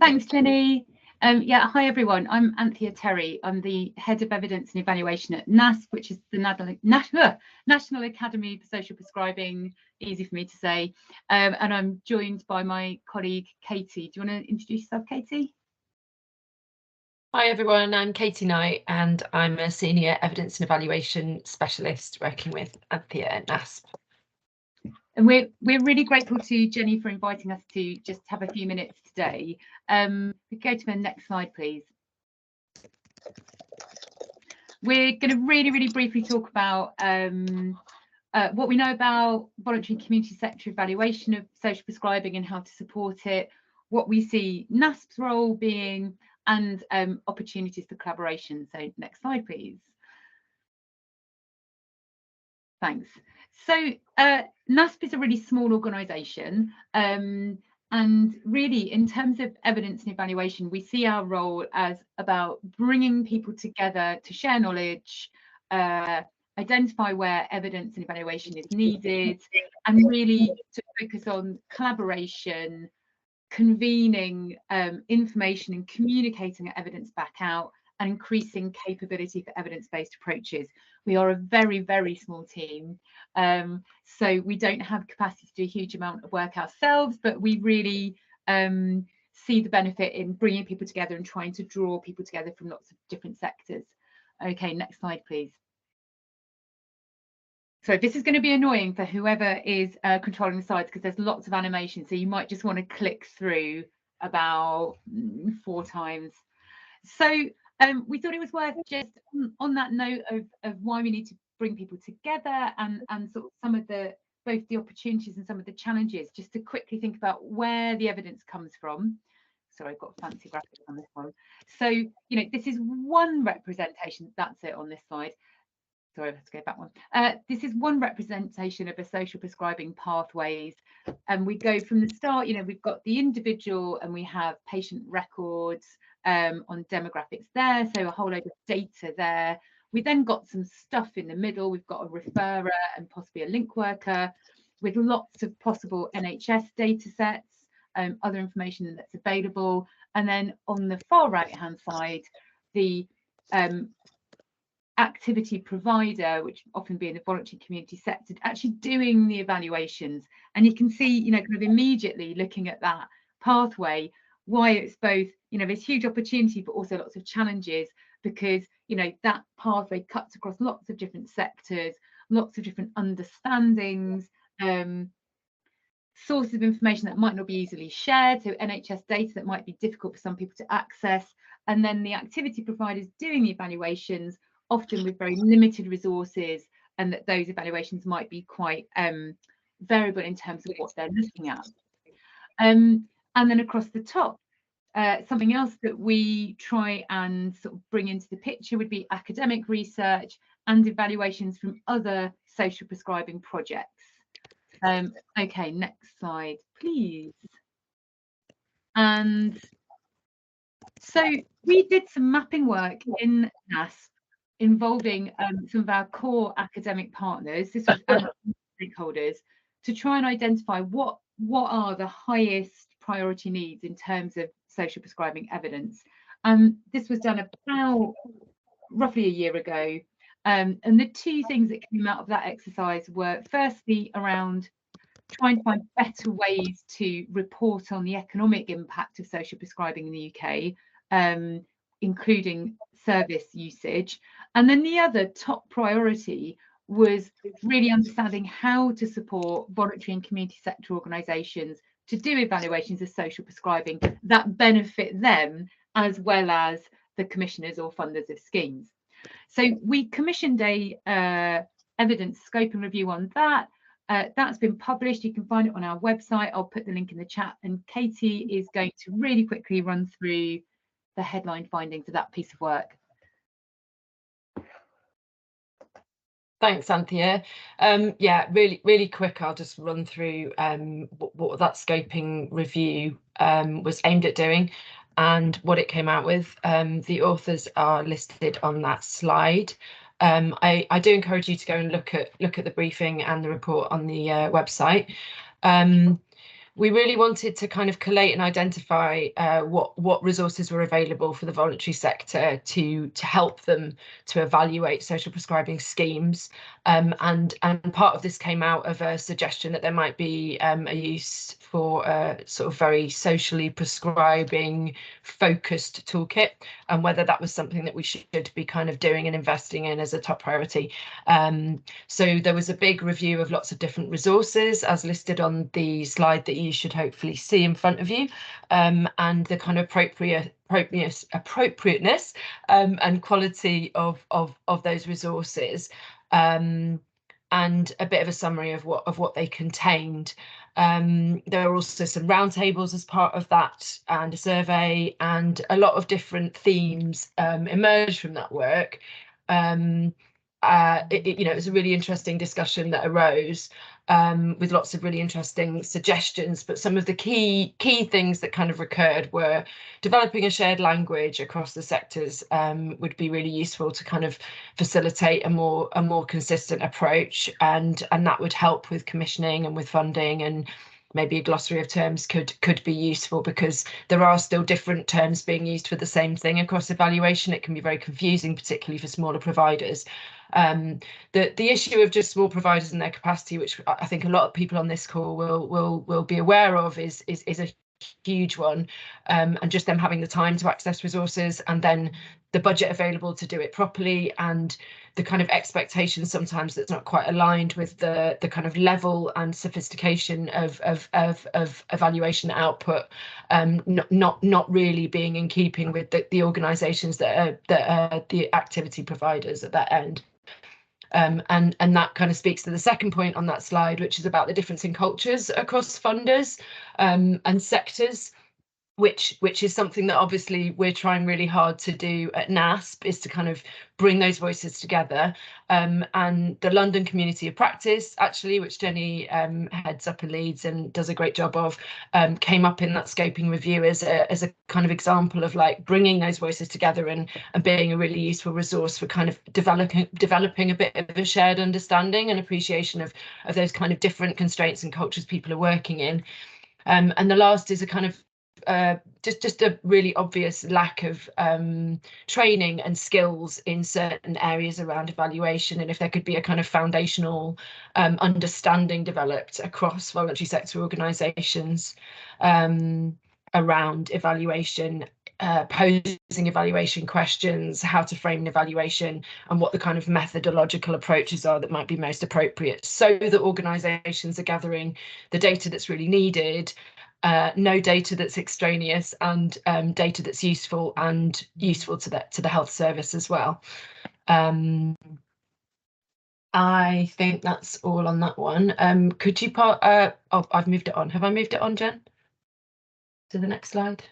Thanks, Jenny. Yeah, hi everyone. I'm Anthea Terry. I'm the Head of Evidence and Evaluation at NASP, which is the National Academy for Social Prescribing, easy for me to say. And I'm joined by my colleague, Katie. Do you want to introduce yourself, Katie? Hi everyone, I'm Katie Knight and I'm a Senior Evidence and Evaluation Specialist working with Anthea at NASP. And we're really grateful to Jenny for inviting us to just have a few minutes today. We go to the next slide, please. We're going to really briefly talk about what we know about voluntary community sector evaluation of social prescribing and how to support it, what we see NASP's role being, and opportunities for collaboration. So next slide, please. Thanks. So NASP is a really small organisation, and really in terms of evidence and evaluation, we see our role as about bringing people together to share knowledge, identify where evidence and evaluation is needed, and really to focus on collaboration, convening information and communicating evidence back out, and increasing capability for evidence-based approaches. We are a very small team, so we don't have capacity to do a huge amount of work ourselves, but we really see the benefit in bringing people together and trying to draw people together from lots of different sectors. Okay, next slide, please. So this is going to be annoying for whoever is controlling the slides because there's lots of animation, so you might just want to click through about 4 times. So we thought it was worth just on that note of why we need to bring people together and sort of some of both the opportunities and some of the challenges, just to quickly think about where the evidence comes from. Sorry, I've got fancy graphics on this one. So, you know, this is one representation, that's it on this slide. Sorry, let's go back one. This is one representation of a social prescribing pathways, and we go from the start. You know, we've got the individual and we have patient records on demographics there, so a whole load of data there. We then got some stuff in the middle. We've got a referrer and possibly a link worker with lots of possible NHS data sets, other information that's available, and then on the far right hand side, the activity provider, which often be in the voluntary community sector, actually doing the evaluations. And you can see, you know, kind of immediately looking at that pathway, why it's both, you know, there's huge opportunity, but also lots of challenges, because, you know, that pathway cuts across lots of different sectors, lots of different understandings, sources of information that might not be easily shared, so NHS data that might be difficult for some people to access, and then the activity providers doing the evaluations, often with very limited resources, and that those evaluations might be quite variable in terms of what they're looking at. And then across the top, something else that we try and sort of bring into the picture would be academic research and evaluations from other social prescribing projects. Okay, next slide, please. And so we did some mapping work in NASP involving some of our core academic partners, this was stakeholders, to try and identify what are the highest priority needs in terms of social prescribing evidence. This was done about roughly a year ago, and the 2 things that came out of that exercise were firstly around trying to find better ways to report on the economic impact of social prescribing in the UK, including service usage. And then the other top priority was really understanding how to support voluntary and community sector organisations to do evaluations of social prescribing that benefit them as well as the commissioners or funders of schemes. So we commissioned a evidence scoping review on that. That's been published. You can find it on our website. I'll put the link in the chat, and Katie is going to really quickly run through the headline findings of that piece of work. Thanks, Anthea. Yeah, really quick. I'll just run through what that scoping review was aimed at doing and what it came out with. The authors are listed on that slide. I do encourage you to go and look at the briefing and the report on the website. we really wanted to kind of collate and identify what resources were available for the voluntary sector to help them to evaluate social prescribing schemes. And part of this came out of a suggestion that there might be a use for a sort of very socially prescribing focused toolkit, and whether that was something that we should be kind of doing and investing in as a top priority. So there was a big review of lots of different resources as listed on the slide that you should hopefully see in front of you, and the kind of appropriateness and quality of those resources, and a bit of a summary of what they contained. There are also some roundtables as part of that, and a survey, and a lot of different themes emerged from that work. It was a really interesting discussion that arose, with lots of really interesting suggestions. But some of the key things that kind of recurred were developing a shared language across the sectors would be really useful to kind of facilitate a more consistent approach, and that would help with commissioning and with funding, and maybe a glossary of terms could be useful, because there are still different terms being used for the same thing across evaluation. It can be very confusing, particularly for smaller providers. The issue of just small providers and their capacity, which I think a lot of people on this call will be aware of, is a huge one, and just them having the time to access resources, and then the budget available to do it properly, and the kind of expectation sometimes that's not quite aligned with the kind of level and sophistication of evaluation output, not really being in keeping with the organisations that are the activity providers at that end. And that kind of speaks to the second point on that slide, which is about the difference in cultures across funders and sectors, which is something that obviously we're trying really hard to do at NASP, is to kind of bring those voices together. And the London Community of Practice, actually, which Jenny heads up and leads and does a great job of, came up in that scoping review as a kind of example of like bringing those voices together and being a really useful resource for kind of developing a bit of a shared understanding and appreciation of those kind of different constraints and cultures people are working in. And the last is a kind of just a really obvious lack of training and skills in certain areas around evaluation, and if there could be a kind of foundational understanding developed across voluntary sector organisations around evaluation, posing evaluation questions, how to frame an evaluation, and what the kind of methodological approaches are that might be most appropriate, so that organisations are gathering the data that's really needed, no data that's extraneous, and data that's useful to the health service as well. I think that's all on that one. Could you oh, I've moved it on. Have I moved it on, Jen? To the next slide?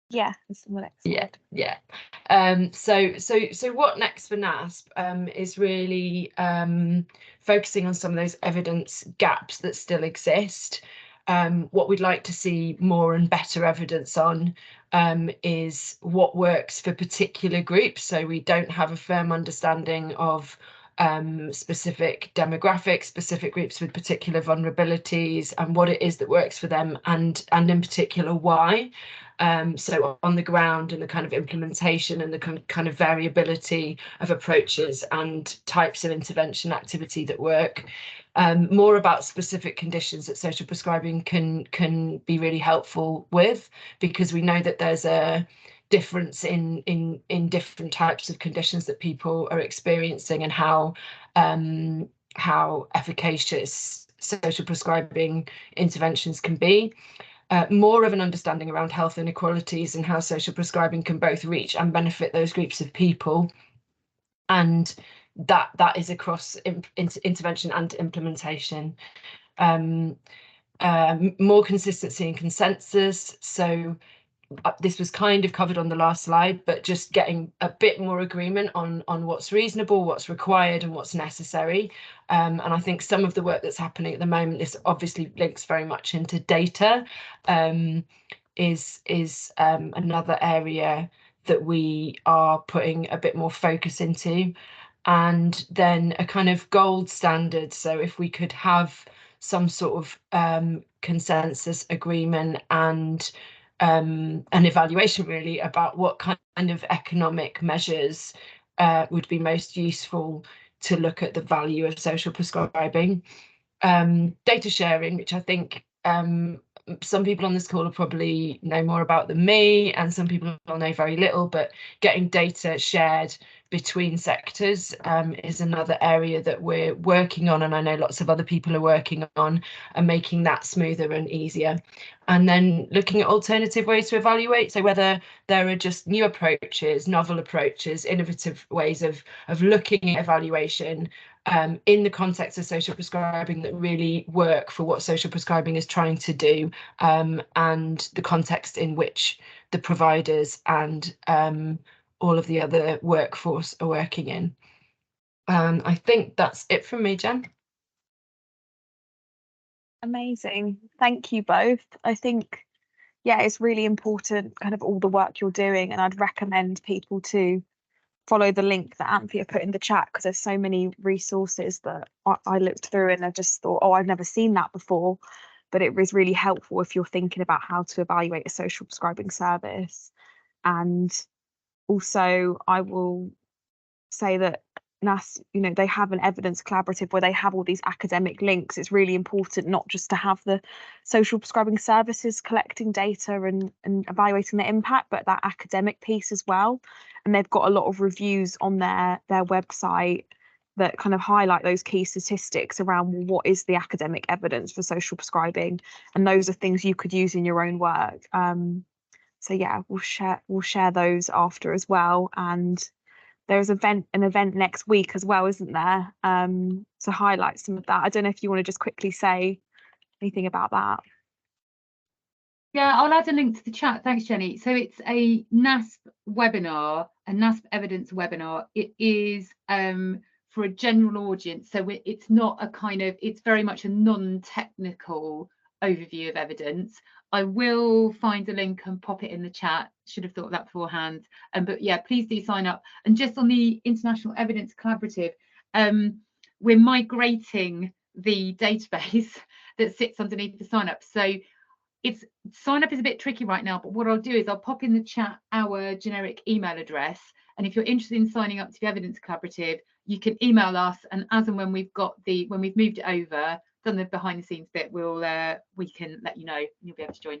Yeah, it's on the next slide. Yeah. So what next for NASP is really focusing on some of those evidence gaps that still exist. What we'd like to see more and better evidence on is what works for particular groups. So we don't have a firm understanding of specific demographics, specific groups with particular vulnerabilities, and what it is that works for them, and in particular why. So on the ground, and the kind of implementation and the kind of variability of approaches and types of intervention activity that work. More about specific conditions that social prescribing can be really helpful with, because we know that there's a difference in different types of conditions that people are experiencing, and how efficacious social prescribing interventions can be. More of an understanding around health inequalities and how social prescribing can both reach and benefit those groups of people, and that is across intervention and implementation. More consistency and consensus. So this was kind of covered on the last slide, but just getting a bit more agreement on what's reasonable, what's required, and what's necessary. And I think some of the work that's happening at the moment, this obviously links very much into data, is another area that we are putting a bit more focus into. And then a kind of gold standard. So if we could have some sort of consensus agreement and an evaluation really about what kind of economic measures would be most useful to look at the value of social prescribing. Data sharing, which I think some people on this call will probably know more about than me, and some people will know very little, but getting data shared between sectors is another area that we're working on, and I know lots of other people are working on, and making that smoother and easier. And then looking at alternative ways to evaluate, so whether there are just new approaches, novel approaches, innovative ways of looking at evaluation in the context of social prescribing that really work for what social prescribing is trying to do, and the context in which the providers and all of the other workforce are working in. I think that's it from me, Jen. Amazing. Thank you both. I think, yeah, it's really important, kind of all the work you're doing, and I'd recommend people to follow the link that Anthea put in the chat, because there's so many resources that I looked through and I just thought, oh, I've never seen that before. But it was really helpful if you're thinking about how to evaluate a social prescribing service. And also, I will say that NASP, they have an evidence collaborative where they have all these academic links. It's really important not just to have the social prescribing services collecting data and evaluating the impact, but that academic piece as well. And they've got a lot of reviews on their website that kind of highlight those key statistics around what is the academic evidence for social prescribing, and those are things you could use in your own work. So yeah, we'll share those after as well. And there's an event next week as well, isn't there? To highlight some of that. I don't know if you want to just quickly say anything about that. Yeah, I'll add a link to the chat. Thanks, Jenny. So it's a NASP webinar, a NASP evidence webinar. It is for a general audience. So it's not a kind of, it's very much a non-technical overview of evidence. I will find a link and pop it in the chat. Should have thought of that beforehand. But yeah, please do sign up. And just on the International Evidence Collaborative, we're migrating the database that sits underneath the sign up. So sign up is a bit tricky right now, but what I'll do is I'll pop in the chat our generic email address. And if you're interested in signing up to the Evidence Collaborative, you can email us, and as and when we've moved it over, done the behind the scenes bit, we can let you know, and you'll be able to join.